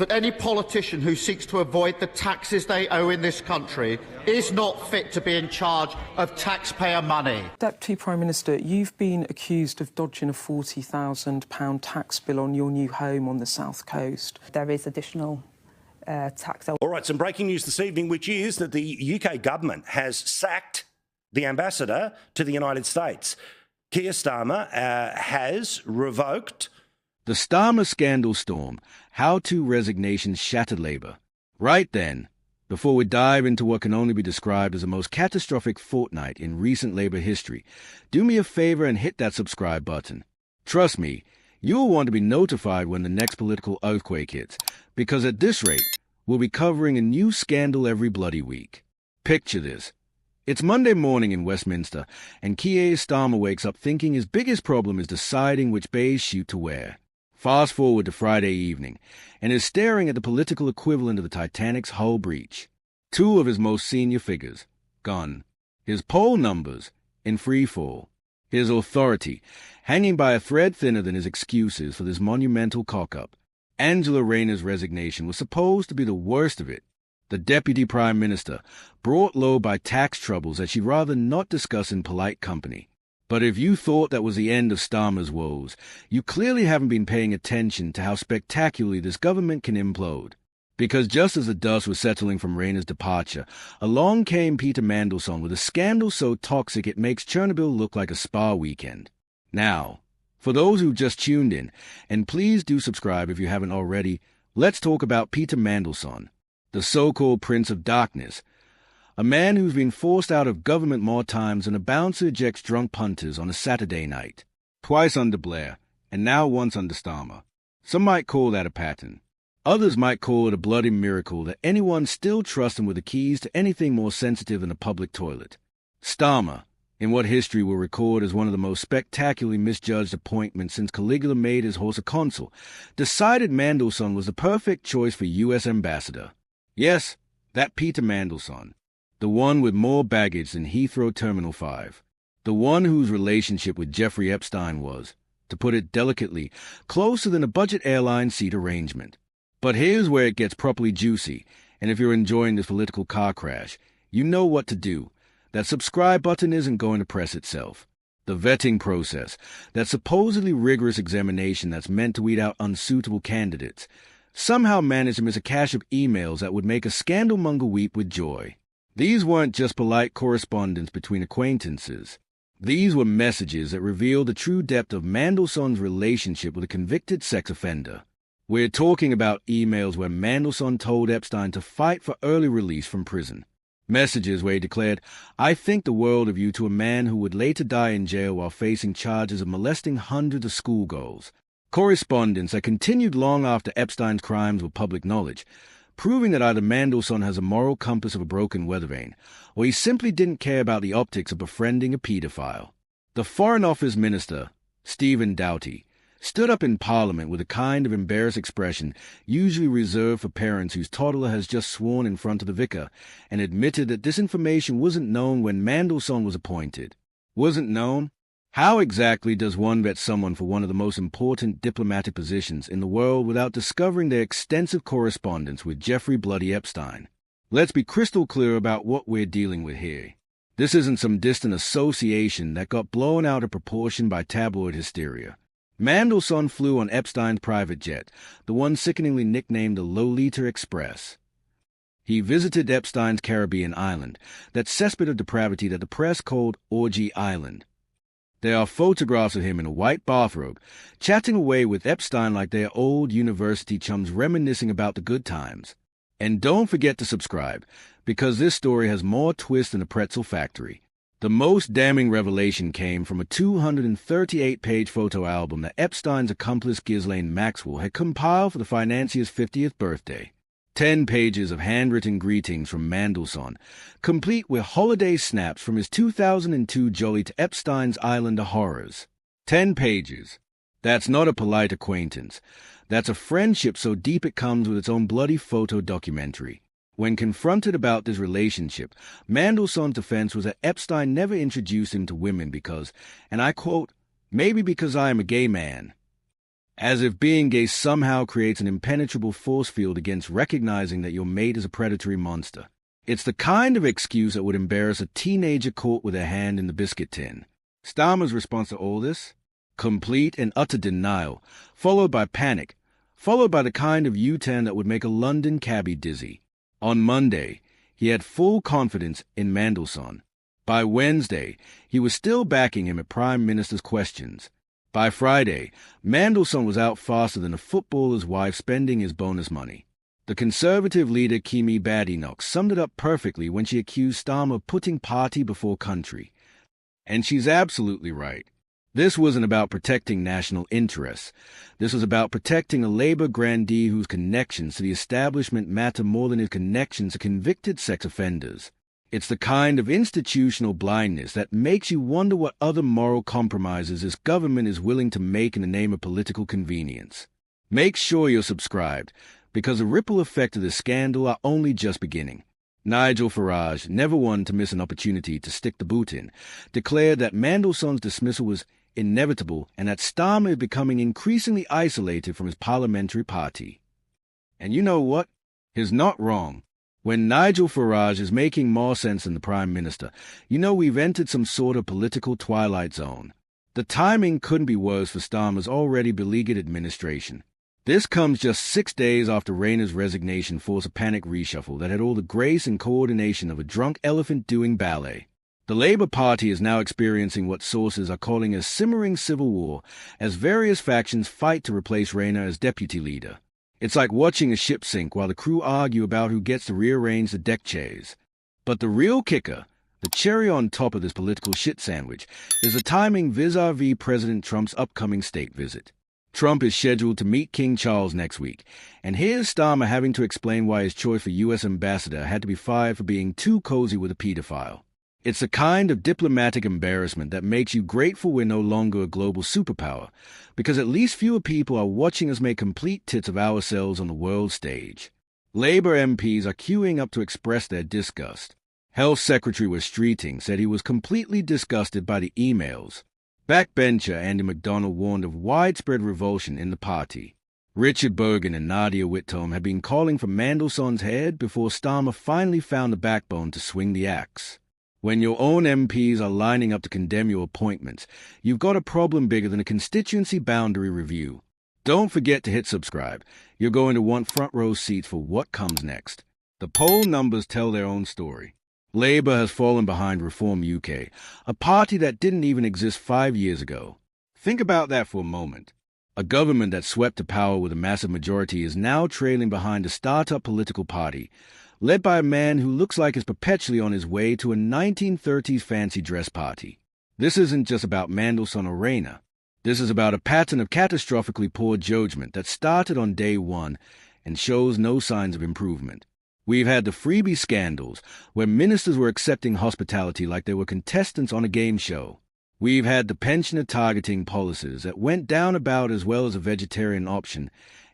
that any politician who seeks to avoid the taxes they owe in this country is not fit to be in charge of taxpayer money. Deputy Prime Minister, you've been accused of dodging a £40,000 tax bill on your new home on the South Coast. There is additional tax. All right, some breaking news this evening, which is that the UK government has sacked the ambassador to the United States. Keir Starmer has revoked. The Starmer scandal storm, how two resignations shattered Labour. Right then, before we dive into what can only be described as the most catastrophic fortnight in recent Labour history, do me a favour and hit that subscribe button. Trust me, you'll want to be notified when the next political earthquake hits, because at this rate, we'll be covering a new scandal every bloody week. Picture this. It's Monday morning in Westminster, and Keir Starmer wakes up thinking his biggest problem is deciding which beige suit to wear. Fast forward to Friday evening, and is staring at the political equivalent of the Titanic's hull breach. Two of his most senior figures, gone. His poll numbers, in free fall. His authority, hanging by a thread thinner than his excuses for this monumental cock-up. Angela Rayner's resignation was supposed to be the worst of it. The Deputy Prime Minister, brought low by tax troubles that she'd rather not discuss in polite company. But if you thought that was the end of Starmer's woes, you clearly haven't been paying attention to how spectacularly this government can implode. Because just as the dust was settling from Rayner's departure, along came Peter Mandelson with a scandal so toxic it makes Chernobyl look like a spa weekend. Now, for those who've just tuned in, and please do subscribe if you haven't already, let's talk about Peter Mandelson, the so-called Prince of Darkness, a man who's been forced out of government more times than a bouncer ejects drunk punters on a Saturday night. Twice under Blair, and now once under Starmer. Some might call that a pattern. Others might call it a bloody miracle that anyone still trusts him with the keys to anything more sensitive than a public toilet. Starmer, in what history will record as one of the most spectacularly misjudged appointments since Caligula made his horse a consul, decided Mandelson was the perfect choice for U.S. ambassador. Yes, that Peter Mandelson, the one with more baggage than Heathrow Terminal 5, the one whose relationship with Jeffrey Epstein was, to put it delicately, closer than a budget airline seat arrangement. But here's where it gets properly juicy, and if you're enjoying this political car crash, you know what to do. That subscribe button isn't going to press itself. The vetting process, that supposedly rigorous examination that's meant to weed out unsuitable candidates, somehow managed to miss a cache of emails that would make a scandalmonger weep with joy. These weren't just polite correspondence between acquaintances. These were messages that revealed the true depth of Mandelson's relationship with a convicted sex offender. We're talking about emails where Mandelson told Epstein to fight for early release from prison. Messages where he declared, "I think the world of you," to a man who would later die in jail while facing charges of molesting hundreds of schoolgirls. Correspondence that continued long after Epstein's crimes were public knowledge, proving that either Mandelson has a moral compass of a broken weather vane, or he simply didn't care about the optics of befriending a paedophile. The Foreign Office Minister, Stephen Doughty, stood up in Parliament with a kind of embarrassed expression usually reserved for parents whose toddler has just sworn in front of the vicar, and admitted that this information wasn't known when Mandelson was appointed. Wasn't known? How exactly does one vet someone for one of the most important diplomatic positions in the world without discovering their extensive correspondence with Jeffrey Bloody Epstein? Let's be crystal clear about what we're dealing with here. This isn't some distant association that got blown out of proportion by tabloid hysteria. Mandelson flew on Epstein's private jet, the one sickeningly nicknamed the Lolita Express. He visited Epstein's Caribbean island, that cesspit of depravity that the press called Orgy Island. There are photographs of him in a white bathrobe, chatting away with Epstein like they're old university chums reminiscing about the good times. And don't forget to subscribe, because this story has more twists than a pretzel factory. The most damning revelation came from a 238-page photo album that Epstein's accomplice Ghislaine Maxwell had compiled for the financier's 50th birthday. 10 pages of handwritten greetings from Mandelson, complete with holiday snaps from his 2002 jolly to Epstein's Island of Horrors. 10 pages. That's not a polite acquaintance. That's a friendship so deep it comes with its own bloody photo documentary. When confronted about this relationship, Mandelson's defense was that Epstein never introduced him to women because, and I quote, "maybe because I am a gay man." As if being gay somehow creates an impenetrable force field against recognizing that your mate is a predatory monster. It's the kind of excuse that would embarrass a teenager caught with a hand in the biscuit tin. Starmer's response to all this? Complete and utter denial, followed by panic, followed by the kind of U-turn that would make a London cabbie dizzy. On Monday, he had full confidence in Mandelson. By Wednesday, he was still backing him at Prime Minister's questions. By Friday, Mandelson was out faster than a footballer's wife spending his bonus money. The Conservative leader Kimi Badenoch summed it up perfectly when she accused Starmer of putting party before country. And she's absolutely right. This wasn't about protecting national interests. This was about protecting a Labour grandee whose connections to the establishment matter more than his connections to convicted sex offenders. It's the kind of institutional blindness that makes you wonder what other moral compromises this government is willing to make in the name of political convenience. Make sure you're subscribed, because the ripple effect of this scandal are only just beginning. Nigel Farage, never one to miss an opportunity to stick the boot in, declared that Mandelson's dismissal was inevitable and that Starmer is becoming increasingly isolated from his parliamentary party. And you know what? He's not wrong. When Nigel Farage is making more sense than the Prime Minister, you know we've entered some sort of political twilight zone. The timing couldn't be worse for Starmer's already beleaguered administration. This comes just 6 days after Rayner's resignation forced a panic reshuffle that had all the grace and coordination of a drunk elephant doing ballet. The Labour Party is now experiencing what sources are calling a simmering civil war as various factions fight to replace Rayner as deputy leader. It's like watching a ship sink while the crew argue about who gets to rearrange the deck chairs. But the real kicker, the cherry on top of this political shit sandwich, is the timing vis-a-vis President Trump's upcoming state visit. Trump is scheduled to meet King Charles next week, and here's Starmer having to explain why his choice for U.S. ambassador had to be fired for being too cozy with a pedophile. It's the kind of diplomatic embarrassment that makes you grateful we're no longer a global superpower, because at least fewer people are watching us make complete tits of ourselves on the world stage. Labour MPs are queuing up to express their disgust. Health Secretary Streeting said he was completely disgusted by the emails. Backbencher Andy MacDonald warned of widespread revulsion in the party. Richard Bergen and Nadia Whitcomb had been calling for Mandelson's head before Starmer finally found the backbone to swing the axe. When your own MPs are lining up to condemn your appointments, you've got a problem bigger than a constituency boundary review. Don't forget to hit subscribe. You're going to want front row seats for what comes next. The poll numbers tell their own story. Labour has fallen behind Reform UK, a party that didn't even exist 5 years ago. Think about that for a moment. A government that swept to power with a massive majority is now trailing behind a start-up political party, led by a man who looks like he's perpetually on his way to a 1930s fancy dress party. This isn't just about Mandelson or Rayner. This is about a pattern of catastrophically poor judgment that started on day one and shows no signs of improvement. We've had the freebie scandals, where ministers were accepting hospitality like they were contestants on a game show. We've had the pensioner targeting policies that went down about as well as a vegetarian option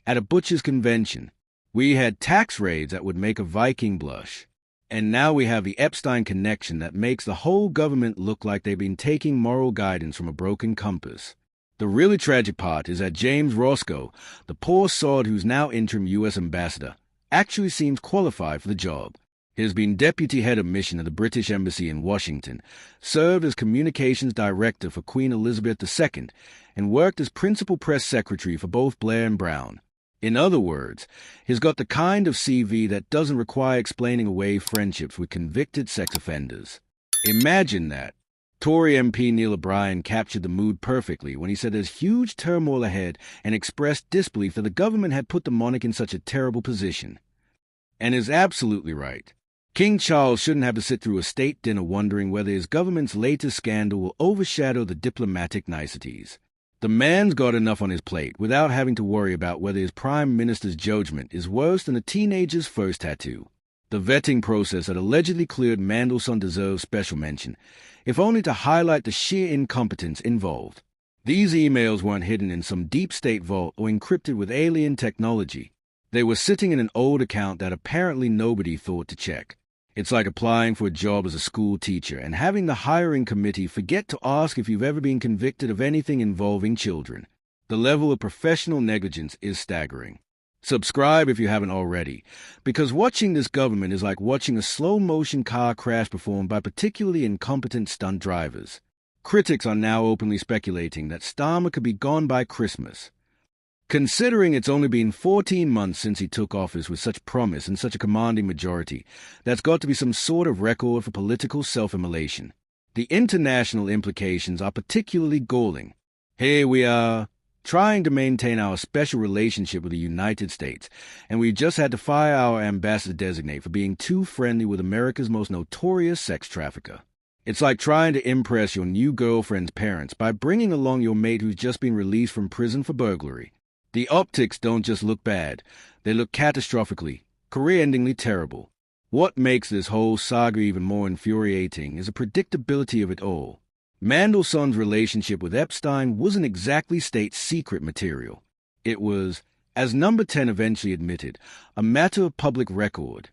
at a butcher's convention. We had tax raids that would make a Viking blush. And now we have the Epstein connection that makes the whole government look like they've been taking moral guidance from a broken compass. The really tragic part is that James Roscoe, the poor sod who's now interim U.S. ambassador, actually seems qualified for the job. He has been deputy head of mission at the British Embassy in Washington, served as communications director for Queen Elizabeth II, and worked as principal press secretary for both Blair and Brown. In other words, he's got the kind of CV that doesn't require explaining away friendships with convicted sex offenders. Imagine that. Tory MP Neil O'Brien captured the mood perfectly when he said there's huge turmoil ahead and expressed disbelief that the government had put the monarch in such a terrible position. And is absolutely right. King Charles shouldn't have to sit through a state dinner wondering whether his government's latest scandal will overshadow the diplomatic niceties. The man's got enough on his plate without having to worry about whether his prime minister's judgment is worse than a teenager's first tattoo. The vetting process that allegedly cleared Mandelson deserves special mention, if only to highlight the sheer incompetence involved. These emails weren't hidden in some deep state vault or encrypted with alien technology. They were sitting in an old account that apparently nobody thought to check. It's like applying for a job as a school teacher and having the hiring committee forget to ask if you've ever been convicted of anything involving children. The level of professional negligence is staggering. Subscribe if you haven't already, because watching this government is like watching a slow-motion car crash performed by particularly incompetent stunt drivers. Critics are now openly speculating that Starmer could be gone by Christmas. Considering it's only been 14 months since he took office with such promise and such a commanding majority, that's got to be some sort of record for political self-immolation. The international implications are particularly galling. Here we are, trying to maintain our special relationship with the United States, and we just had to fire our ambassador-designate for being too friendly with America's most notorious sex trafficker. It's like trying to impress your new girlfriend's parents by bringing along your mate who's just been released from prison for burglary. The optics don't just look bad, they look catastrophically, career-endingly terrible. What makes this whole saga even more infuriating is the predictability of it all. Mandelson's relationship with Epstein wasn't exactly state secret material. It was, as Number 10 eventually admitted, a matter of public record.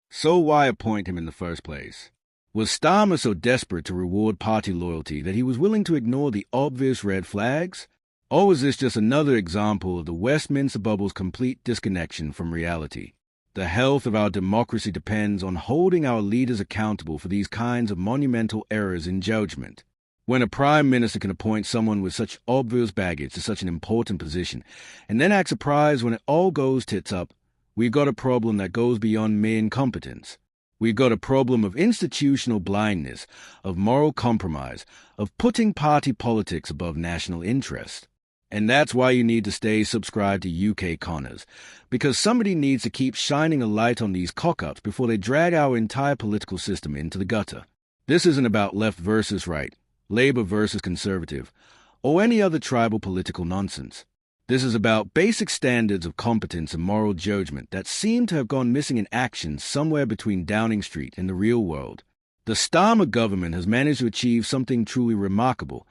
So why appoint him in the first place? Was Starmer so desperate to reward party loyalty that he was willing to ignore the obvious red flags? Or was this just another example of the Westminster bubble's complete disconnection from reality? The health of our democracy depends on holding our leaders accountable for these kinds of monumental errors in judgment. When a prime minister can appoint someone with such obvious baggage to such an important position, and then act surprised when it all goes tits up, we've got a problem that goes beyond mere incompetence. We've got a problem of institutional blindness, of moral compromise, of putting party politics above national interest. And that's why you need to stay subscribed to UK Connors, because somebody needs to keep shining a light on these cock-ups before they drag our entire political system into the gutter. This isn't about left versus right, Labour versus Conservative, or any other tribal political nonsense. This is about basic standards of competence and moral judgment that seem to have gone missing in action somewhere between Downing Street and the real world. The Starmer government has managed to achieve something truly remarkable.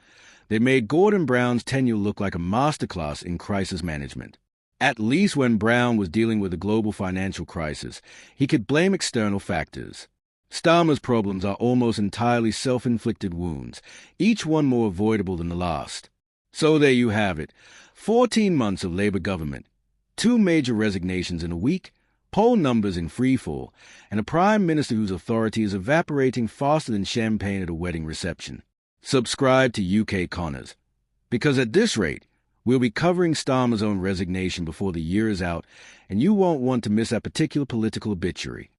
They made Gordon Brown's tenure look like a masterclass in crisis management. At least when Brown was dealing with a global financial crisis, he could blame external factors. Starmer's problems are almost entirely self-inflicted wounds, each one more avoidable than the last. So there you have it. 14 months of Labour government, 2 major resignations in a week, poll numbers in freefall, and a Prime Minister whose authority is evaporating faster than champagne at a wedding reception. Subscribe to UK Connors, because at this rate, we'll be covering Starmer's own resignation before the year is out, and you won't want to miss that particular political obituary.